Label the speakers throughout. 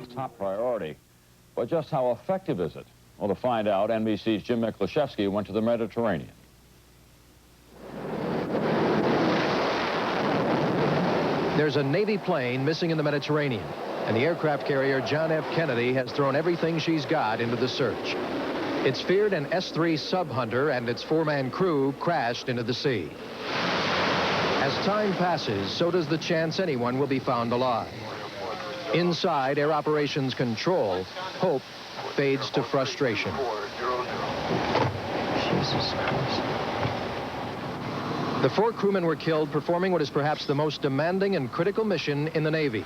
Speaker 1: top priority. But just how effective is it? Well, to find out, NBC's Jim Miklaszewski went to the Mediterranean.
Speaker 2: There's a Navy plane missing in the Mediterranean, and the aircraft carrier John F. Kennedy has thrown everything she's got into the search. It's feared an S-3 sub hunter and its 4-man crew crashed into the sea. As time passes, so does the chance anyone will be found alive. Inside Air Operations Control, hope fades to frustration.
Speaker 3: Jesus Christ.
Speaker 2: The 4 crewmen were killed performing what is perhaps the most demanding and critical mission in the Navy,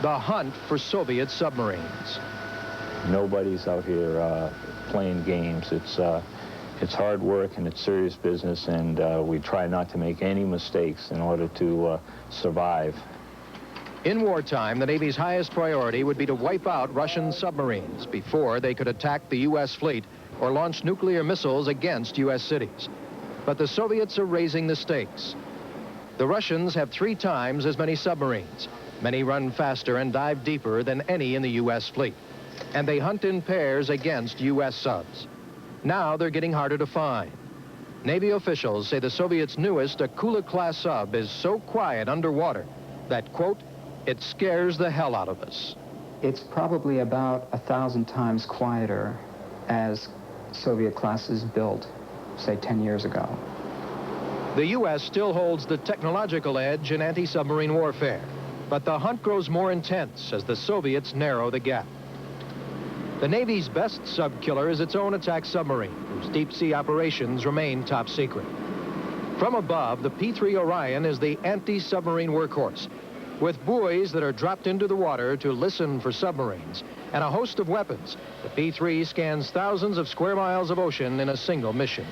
Speaker 2: the hunt for Soviet submarines.
Speaker 4: Nobody's out here playing games. It's hard work and it's serious business, and we try not to make any mistakes in order to survive.
Speaker 2: In wartime, the Navy's highest priority would be to wipe out Russian submarines before they could attack the U.S. fleet or launch nuclear missiles against U.S. cities. But the Soviets are raising the stakes. The Russians have 3 times as many submarines. Many run faster and dive deeper than any in the U.S. fleet. And they hunt in pairs against U.S. subs. Now they're getting harder to find. Navy officials say the Soviets' newest Akula-class sub is so quiet underwater that, quote, it scares the hell out of us.
Speaker 3: It's probably about 1,000 times quieter as Soviet classes built, say, 10 years ago.
Speaker 2: The U.S. still holds the technological edge in anti-submarine warfare, but the hunt grows more intense as the Soviets narrow the gap. The Navy's best sub-killer is its own attack submarine, whose deep-sea operations remain top secret. From above, the P-3 Orion is the anti-submarine workhorse, with buoys that are dropped into the water to listen for submarines, and a host of weapons. The P-3 scans thousands of square miles of ocean in a single mission.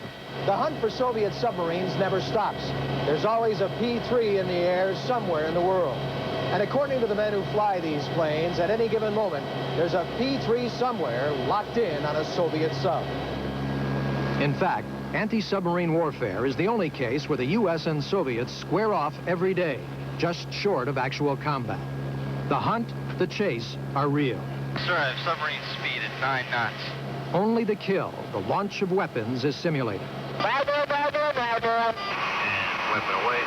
Speaker 2: The hunt for Soviet submarines never stops. There's always a P-3 in the air somewhere in the world. And according to the men who fly these planes, at any given moment, there's a P-3 somewhere locked in on a Soviet sub. In fact, anti-submarine warfare is the only case where the U.S. and Soviets square off every day, just short of actual combat. The hunt, the chase, are real.
Speaker 5: Sir, I have submarine speed at 9 knots.
Speaker 2: Only the kill, the launch of weapons, is simulated.
Speaker 5: Weapon away.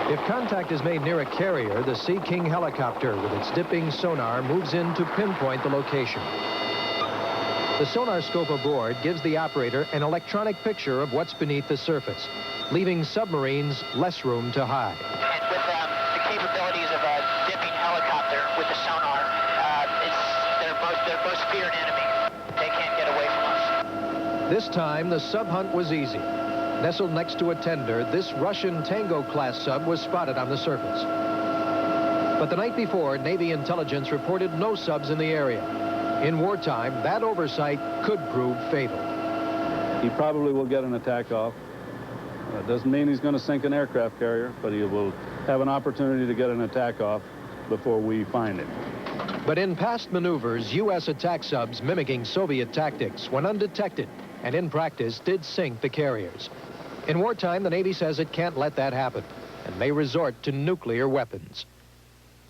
Speaker 2: If contact is made near a carrier, the Sea King helicopter with its dipping sonar moves in to pinpoint the location. The sonar scope aboard gives the operator an electronic picture of what's beneath the surface, leaving submarines less room to hide.
Speaker 6: And with the capabilities of a dipping helicopter with the sonar, they're most feared enemy. They can't get away from us.
Speaker 2: This time, the sub hunt was easy. Nestled next to a tender, this Russian Tango-class sub was spotted on the surface. But the night before, Navy intelligence reported no subs in the area. In wartime, that oversight could prove fatal.
Speaker 7: He probably will get an attack off. Doesn't mean he's going to sink an aircraft carrier, but he will have an opportunity to get an attack off before we find him.
Speaker 2: But in past maneuvers, U.S. attack subs mimicking Soviet tactics, when undetected and in practice, did sink the carriers. In wartime, the Navy says it can't let that happen and may resort to nuclear weapons.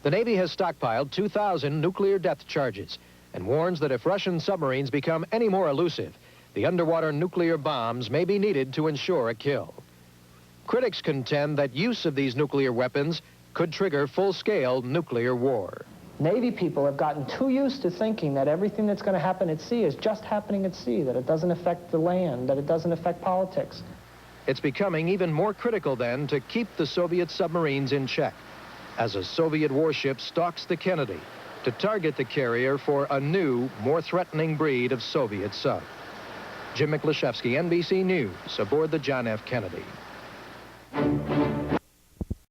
Speaker 2: The Navy has stockpiled 2,000 nuclear depth charges and warns that if Russian submarines become any more elusive, the underwater nuclear bombs may be needed to ensure a kill. Critics contend that use of these nuclear weapons could trigger full-scale nuclear war.
Speaker 8: Navy people have gotten too used to thinking that everything that's going to happen at sea is just happening at sea, that it doesn't affect the land, that it doesn't affect politics.
Speaker 2: It's becoming even more critical then to keep the Soviet submarines in check as a Soviet warship stalks the Kennedy to target the carrier for a new, more threatening breed of Soviet sub. Jim Miklaszewski, NBC News, aboard the John F. Kennedy.